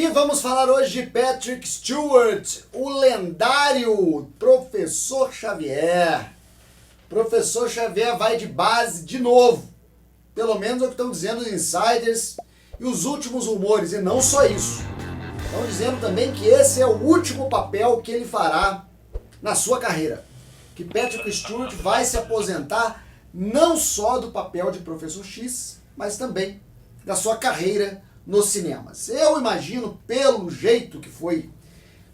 E vamos falar hoje de Patrick Stewart, o lendário Professor Xavier. Professor Xavier vai de base de novo. Pelo menos é o que estão dizendo os insiders e os últimos rumores. E não só isso. Estão dizendo também que esse é o último papel que ele fará na sua carreira. Que Patrick Stewart vai se aposentar não só do papel de Professor X, mas também da sua carreira nos cinemas. Eu imagino, pelo jeito que foi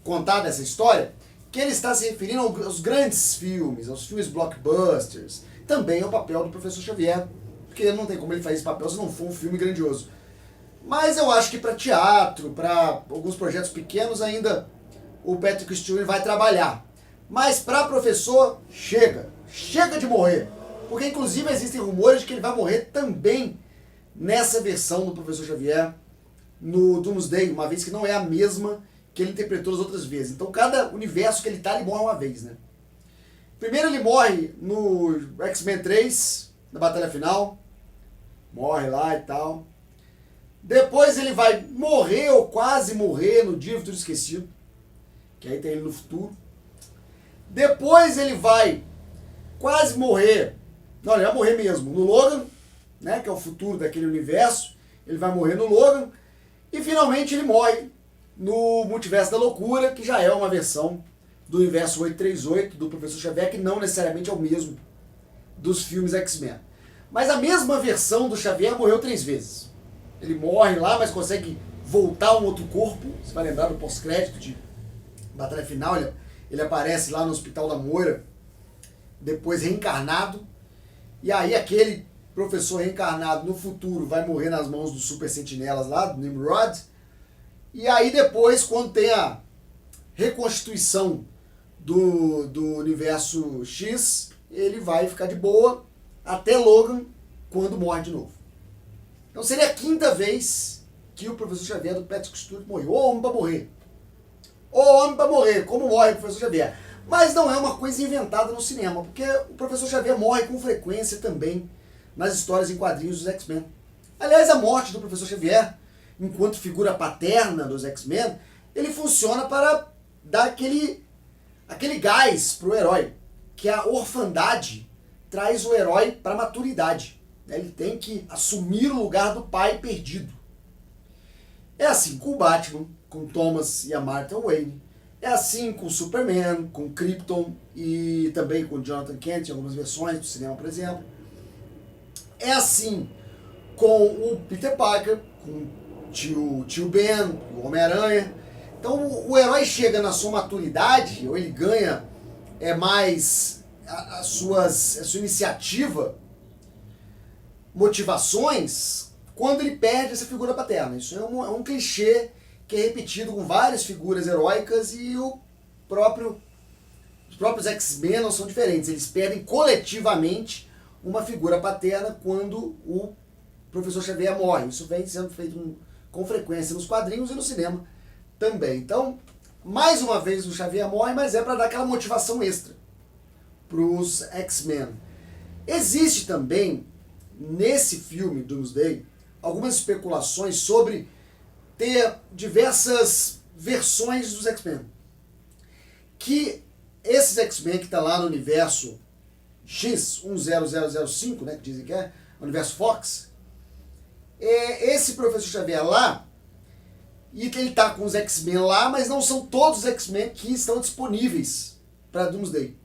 contada essa história, que ele está se referindo aos grandes filmes, aos filmes blockbusters, também ao papel do Professor Xavier, porque não tem como ele fazer esse papel se não for um filme grandioso. Mas eu acho que para teatro, para alguns projetos pequenos ainda, o Patrick Stewart vai trabalhar. Mas para professor, chega de morrer. Porque inclusive existem rumores de que ele vai morrer também nessa versão do Professor Xavier no Doomsday, uma vez que não é a mesma que ele interpretou as outras vezes. Então cada universo que ele tá, ele morre uma vez, né? Primeiro ele morre no X-Men 3, na batalha final. Morre lá e tal. Depois ele vai morrer ou quase morrer no Dia do Futuro Esquecido, que aí tem ele no futuro. Depois ele vai quase morrer, não, ele vai morrer mesmo, no Logan, né, que é o futuro daquele universo. Ele vai morrer no Logan. E finalmente ele morre no Multiverso da Loucura, que já é uma versão do universo 838 do Professor Xavier, que não necessariamente é o mesmo dos filmes X-Men. Mas a mesma versão do Xavier morreu 3 vezes. Ele morre lá, mas consegue voltar a um outro corpo. Você vai lembrar do pós-crédito de Batalha Final. Ele aparece lá no Hospital da Moira, depois reencarnado. E aí aquele professor reencarnado no futuro vai morrer nas mãos dos Super Sentinelas lá, do Nimrod. E aí depois, quando tem a reconstituição do universo X, ele vai ficar de boa até Logan, quando morre de novo. Então seria a 5ª vez que o Professor Xavier do Patrick Stewart morreu. Ô homem pra morrer. Ô homem pra morrer, como morre o Professor Xavier. Mas não é uma coisa inventada no cinema, porque o Professor Xavier morre com frequência também nas histórias em quadrinhos dos X-Men. Aliás, a morte do Professor Xavier, enquanto figura paterna dos X-Men, ele funciona para dar aquele gás pro herói, que a orfandade traz o herói para a maturidade. Ele tem que assumir o lugar do pai perdido. É assim com o Batman, com Thomas e a Martha Wayne. É assim com o Superman, com Krypton e também com Jonathan Kent em algumas versões do cinema, por exemplo. É assim com o Peter Parker, com o tio Ben, o Homem-Aranha. Então o herói chega na sua maturidade, ou ele ganha mais a sua iniciativa, motivações, quando ele perde essa figura paterna. Isso é um clichê que é repetido com várias figuras heróicas e os próprios X-Men não são diferentes. Eles perdem coletivamente uma figura paterna quando o Professor Xavier morre. Isso vem sendo feito com frequência nos quadrinhos e no cinema também. Então, mais uma vez o Xavier morre, mas é para dar aquela motivação extra para os X-Men. Existe também, nesse filme Doomsday, algumas especulações sobre ter diversas versões dos X-Men. Que esses X-Men que está lá no universo X, 10005, né, que dizem que é, o universo Fox, esse Professor Xavier lá, e ele está com os X-Men lá, mas não são todos os X-Men que estão disponíveis para Doomsday.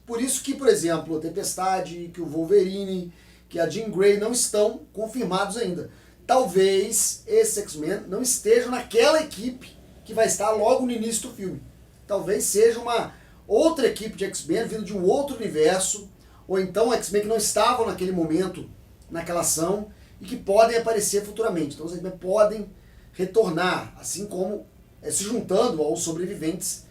Por isso que, por exemplo, a Tempestade, que o Wolverine, que a Jean Grey não estão confirmados ainda. Talvez esses X-Men não estejam naquela equipe que vai estar logo no início do filme. Talvez seja uma outra equipe de X-Men vindo de um outro universo, ou então X-Men que não estavam naquele momento, naquela ação, e que podem aparecer futuramente. Então os X-Men podem retornar, assim como se juntando aos sobreviventes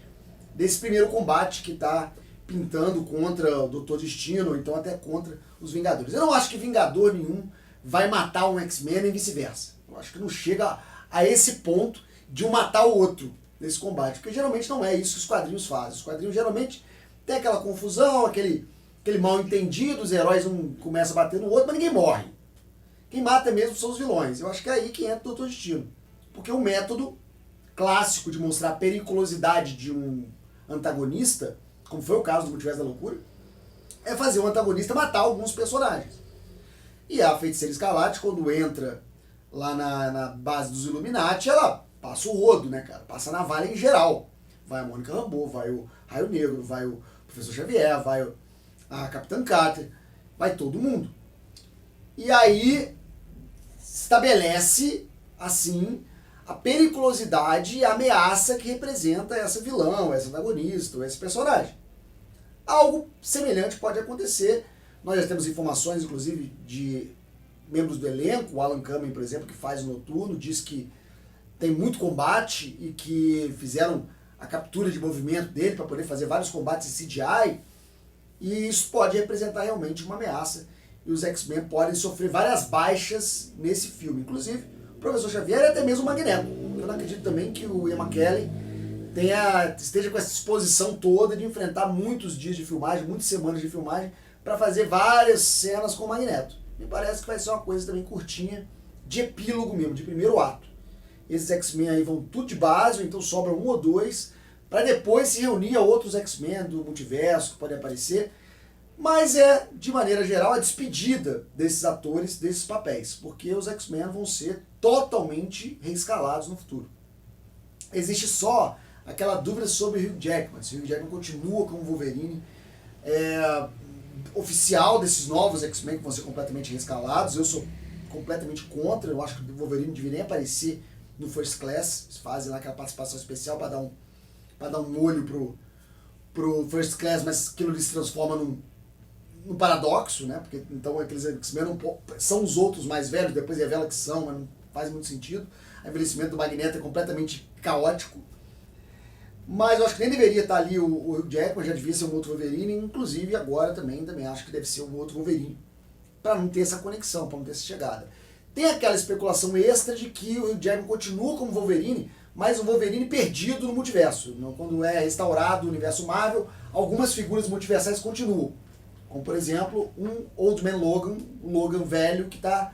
desse primeiro combate que está pintando contra o Doutor Destino, ou então até contra os Vingadores. Eu não acho que Vingador nenhum vai matar um X-Men e vice-versa. Eu acho que não chega a esse ponto de um matar o outro nesse combate, porque geralmente não é isso que os quadrinhos fazem. Os quadrinhos geralmente tem aquela confusão, aquele mal entendido, os heróis um começam a bater no outro, mas ninguém morre. Quem mata mesmo são os vilões. Eu acho que é aí que entra o Doutor Destino. Porque o método clássico de mostrar a periculosidade de um antagonista, como foi o caso do Multiverso da Loucura, é fazer o antagonista matar alguns personagens. E a Feiticeira Escarlate, quando entra lá na base dos Illuminati, ela passa o rodo, né, cara? Passa a navalha em geral. Vai a Mônica Rambeau, vai o Raio Negro, vai o Professor Xavier, vai a Capitã Carter, vai todo mundo. E aí estabelece, assim, a periculosidade e a ameaça que representa essa vilã, esse antagonista, esse personagem. Algo semelhante pode acontecer. Nós já temos informações, inclusive, de membros do elenco. O Alan Cumming, por exemplo, que faz o Noturno, diz que tem muito combate e que fizeram a captura de movimento dele para poder fazer vários combates em CGI. E isso pode representar realmente uma ameaça. E os X-Men podem sofrer várias baixas nesse filme. Inclusive, o Professor Xavier e até mesmo o Magneto. Eu não acredito também que o Ian McKellen esteja com essa disposição toda de enfrentar muitos dias de filmagem, muitas semanas de filmagem, para fazer várias cenas com o Magneto. Me parece que vai ser uma coisa também curtinha, de epílogo mesmo, de primeiro ato. Esses X-Men aí vão tudo de base, ou então sobram um ou dois, para depois se reunir a outros X-Men do multiverso que podem aparecer. Mas é, de maneira geral, a despedida desses atores, desses papéis, porque os X-Men vão ser totalmente reescalados no futuro. Existe só aquela dúvida sobre o Hugh Jackman, se o Hugh Jackman continua como Wolverine oficial desses novos X-Men que vão ser completamente reescalados. Eu sou completamente contra, eu acho que o Wolverine deveria aparecer no First Class, eles fazem lá aquela participação especial para dar um molho pro First Class, mas aquilo ali se transforma num paradoxo, né? Porque então aqueles X-Men são os outros mais velhos, depois revela que são, mas não faz muito sentido. O envelhecimento do Magneto é completamente caótico. Mas eu acho que nem deveria estar ali o Hugh Jackman, já devia ser um outro Wolverine, inclusive agora também acho que deve ser um outro Wolverine, para não ter essa conexão, para não ter essa chegada. Tem aquela especulação extra de que o Hugh Jackman continua como Wolverine, mas um Wolverine perdido no multiverso. Quando é restaurado o universo Marvel, algumas figuras multiversais continuam. Como, por exemplo, um Old Man Logan, um Logan velho que está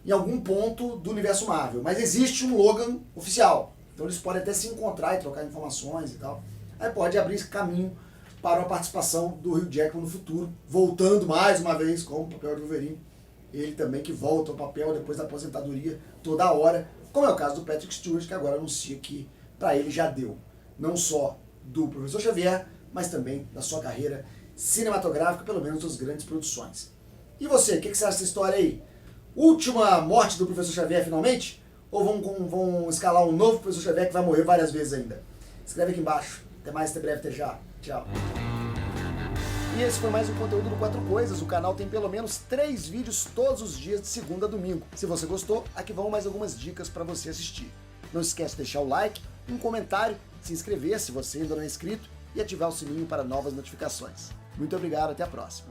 em algum ponto do universo Marvel. Mas existe um Logan oficial. Então eles podem até se encontrar e trocar informações e tal. Aí pode abrir esse caminho para a participação do Hugh Jackman no futuro, voltando mais uma vez com o papel de Wolverine. Ele também que volta ao papel depois da aposentadoria toda hora, como é o caso do Patrick Stewart, que agora anuncia que para ele já deu. Não só do Professor Xavier, mas também da sua carreira cinematográfica, pelo menos das grandes produções. E você, o que você acha dessa história aí? Última morte do Professor Xavier finalmente? Ou vão escalar um novo Professor Xavier que vai morrer várias vezes ainda? Escreve aqui embaixo. Até mais, até breve, até já. Tchau. E esse foi mais um conteúdo do 4 Coisas. O canal tem pelo menos 3 vídeos todos os dias de segunda a domingo. Se você gostou, aqui vão mais algumas dicas para você assistir. Não esquece de deixar o like, um comentário, se inscrever se você ainda não é inscrito e ativar o sininho para novas notificações. Muito obrigado, até a próxima.